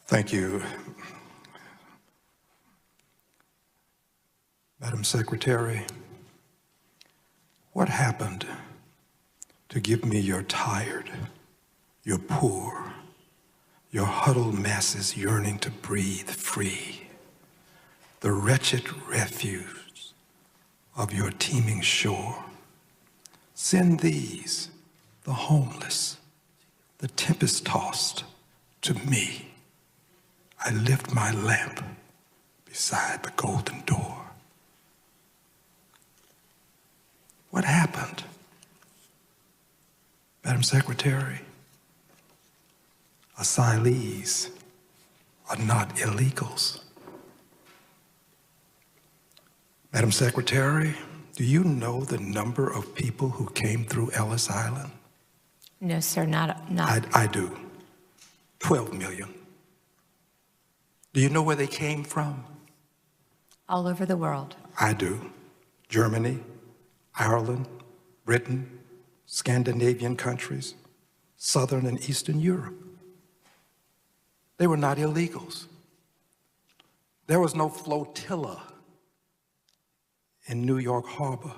Thank you, Madam Secretary. What happened to give me your tired, your poor, your huddled masses yearning to breathe free, the wretched refuse of your teeming shore? Send these, the homeless, the tempest-tossed, to me. I lift my lamp beside the golden door. What happened? Madam Secretary, asylees are not illegals. Madam Secretary, do you know the number of people who came through Ellis Island? No, sir, not. I do. 12 million. Do you know where they came from? All over the world. I do. Germany, Ireland, Britain, Scandinavian countries, Southern and Eastern Europe. They were not illegals. There was no flotilla in New York Harbor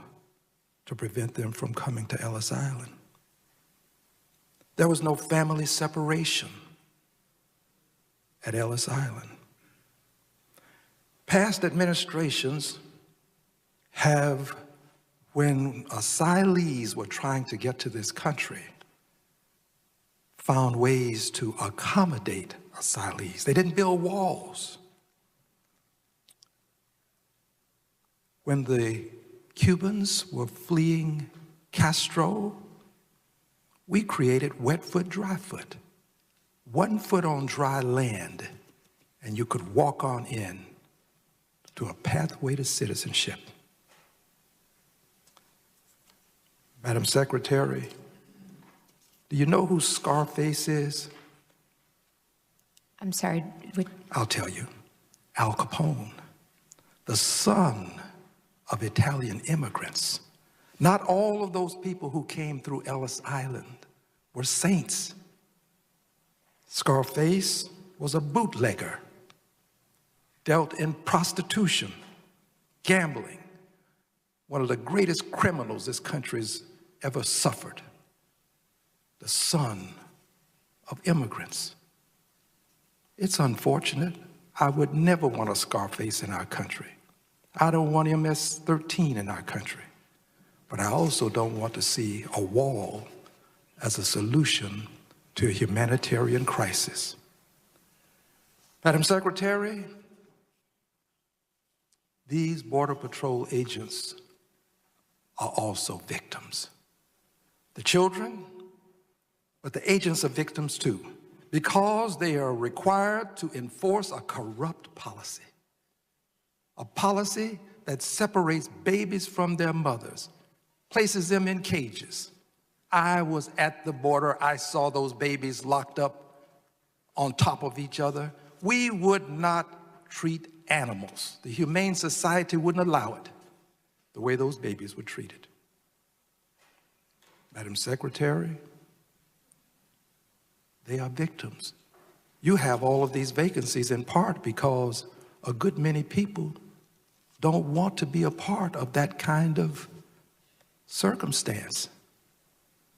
to prevent them from coming to Ellis Island. There was no family separation at Ellis Island. Past administrations have, when asylees were trying to get to this country, found ways to accommodate asylees. They didn't build walls. When the Cubans were fleeing Castro, we created wet foot, dry foot. 1 foot on dry land, and you could walk on in to a pathway to citizenship. Madam Secretary, do you know who Scarface is? I'm sorry. I'll tell you. Al Capone, the son of Italian immigrants. Not all of those people who came through Ellis Island were saints. Scarface was a bootlegger, dealt in prostitution, gambling, one of the greatest criminals this country's ever suffered, the son of immigrants. It's unfortunate. I would never want a Scarface in our country. I don't want MS-13 in our country. But I also don't want to see a wall as a solution to a humanitarian crisis. Madam Secretary, these Border Patrol agents are also victims. The children, but the agents are victims too, because they are required to enforce a corrupt policy, a policy that separates babies from their mothers, places them in cages. I was at the border. I saw those babies locked up on top of each other. We would not treat animals. The Humane Society wouldn't allow it, the way those babies were treated. Madam Secretary, they are victims. You have all of these vacancies in part because a good many people don't want to be a part of that kind of circumstance.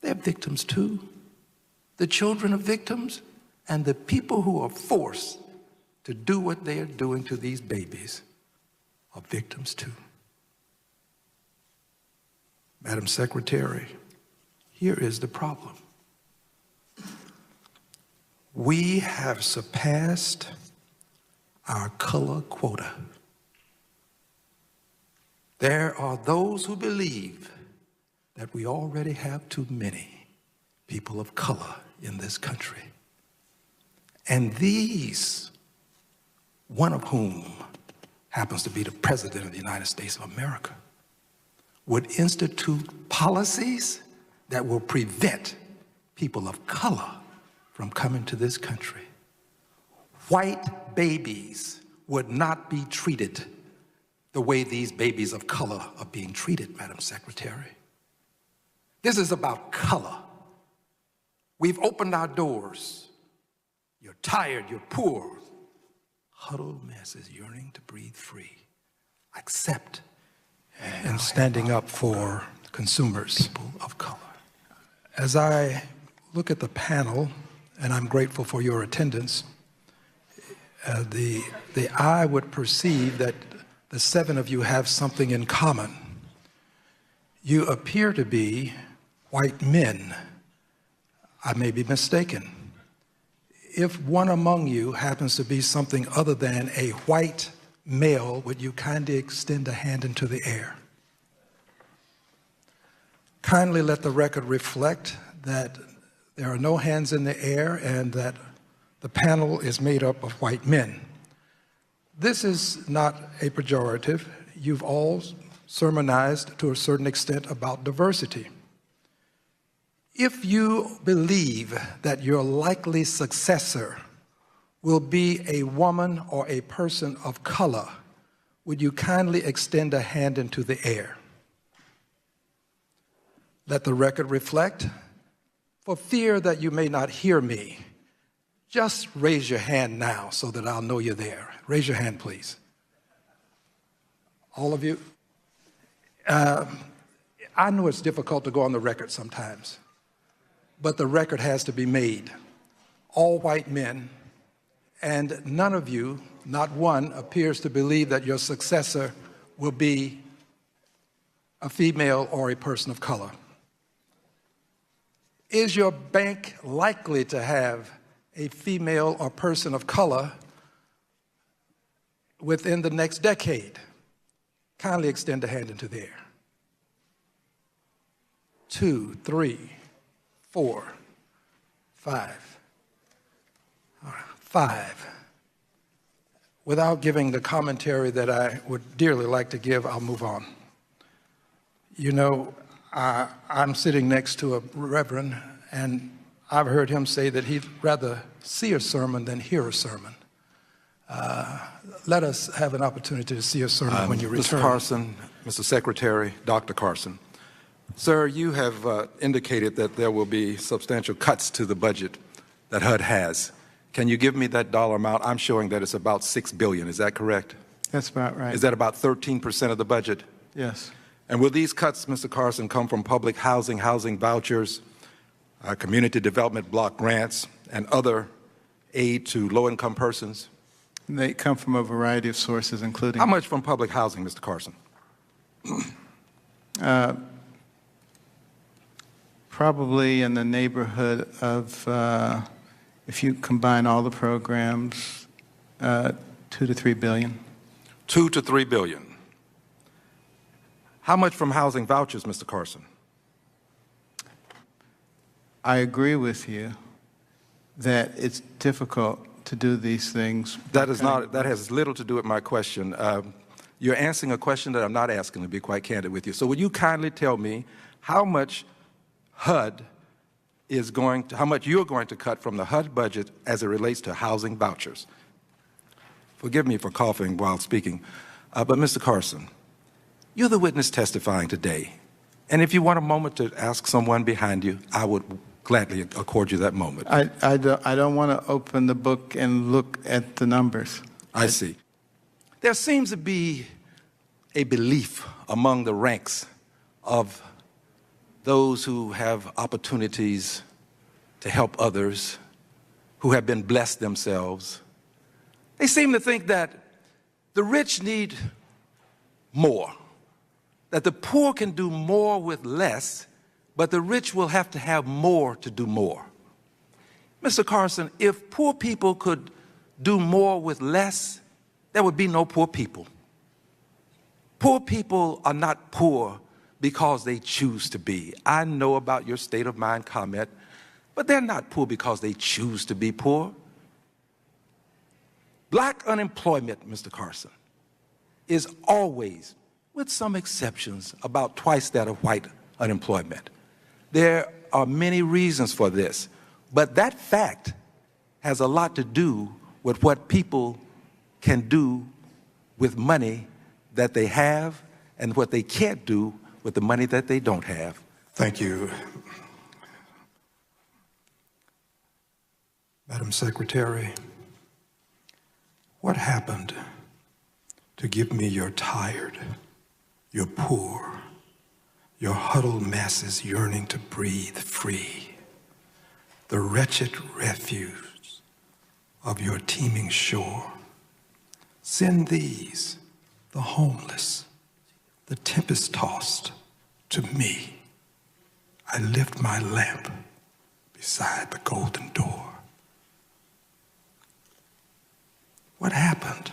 They're victims too. The children are victims, and the people who are forced to do what they are doing to these babies are victims too. Madam Secretary, here is the problem. We have surpassed our color quota. There are those who believe that we already have too many people of color in this country. And these, one of whom happens to be the President of the United States of America, would institute policies that will prevent people of color from coming to this country. White babies would not be treated the way these babies of color are being treated, Madam Secretary. This is about color. We've opened our doors You're tired, you're poor. Huddled masses yearning to breathe free. Accept and standing up for consumers, people of color. As I look at the panel, and I'm grateful for your attendance, the eye would perceive that the 7 of you have something in common. You appear to be white men. I may be mistaken. If one among you happens to be something other than a white male, would you kindly extend a hand into the air? Kindly let the record reflect that there are no hands in the air and that the panel is made up of white men. This is not a pejorative. You've all sermonized to a certain extent about diversity. If you believe that your likely successor will be a woman or a person of color, would you kindly extend a hand into the air? Let the record reflect, for fear that you may not hear me, just raise your hand now so that I'll know you're there. Raise your hand, please. All of you. I know it's difficult to go on the record sometimes, but the record has to be made. All white men, and none of you, not one, appears to believe that your successor will be a female or a person of color. Is your bank likely to have a female or person of color within the next decade? Kindly extend a hand into the air. 2, 3, 4, 5. All right, 5. Without giving the commentary that I would dearly like to give, I'll move on. You know, I'm sitting next to a reverend, and I've heard him say that he'd rather see a sermon than hear a sermon. Let us have an opportunity to see a sermon when you return. Mr. Carson, Mr. Secretary, Dr. Carson, sir, you have indicated that there will be substantial cuts to the budget that HUD has. Can you give me that dollar amount? I'm showing that it's about $6 billion. Is that correct? That's about right. Is that about 13% of the budget? Yes. And will these cuts, Mr. Carson, come from public housing, housing vouchers, community development block grants, and other aid to low-income persons? They come from a variety of sources, including... How much from public housing, Mr. Carson? Probably in the neighborhood of, if you combine all the programs, $2 to $3 billion. $2 to $3 billion. How much from housing vouchers, Mr. Carson? I agree with you that it's difficult to do these things. That has little to do with my question. You're answering a question that I'm not asking, to be quite candid with you. So would you kindly tell me how much HUD is going to, how much you're going to cut from the HUD budget as it relates to housing vouchers? Forgive me for coughing while speaking, but Mr. Carson, you're the witness testifying today. And if you want a moment to ask someone behind you, I would gladly accord you that moment. I don't want to open the book and look at the numbers. I see. There seems to be a belief among the ranks of those who have opportunities to help others, who have been blessed themselves. They seem to think that the rich need more, that the poor can do more with less, but the rich will have to have more to do more. Mr. Carson, if poor people could do more with less, there would be no poor people. Poor people are not poor because they choose to be. I know about your state of mind comment, but they're not poor because they choose to be poor. Black unemployment, Mr. Carson, is always, with some exceptions, about twice that of white unemployment. There are many reasons for this, but that fact has a lot to do with what people can do with money that they have and what they can't do with the money that they don't have. Thank you. Madam Secretary, what happened to give me your tired, your poor, your huddled masses yearning to breathe free, the wretched refuse of your teeming shore? Send these, the homeless, the tempest-tossed, to me. I lift my lamp beside the golden door. What happened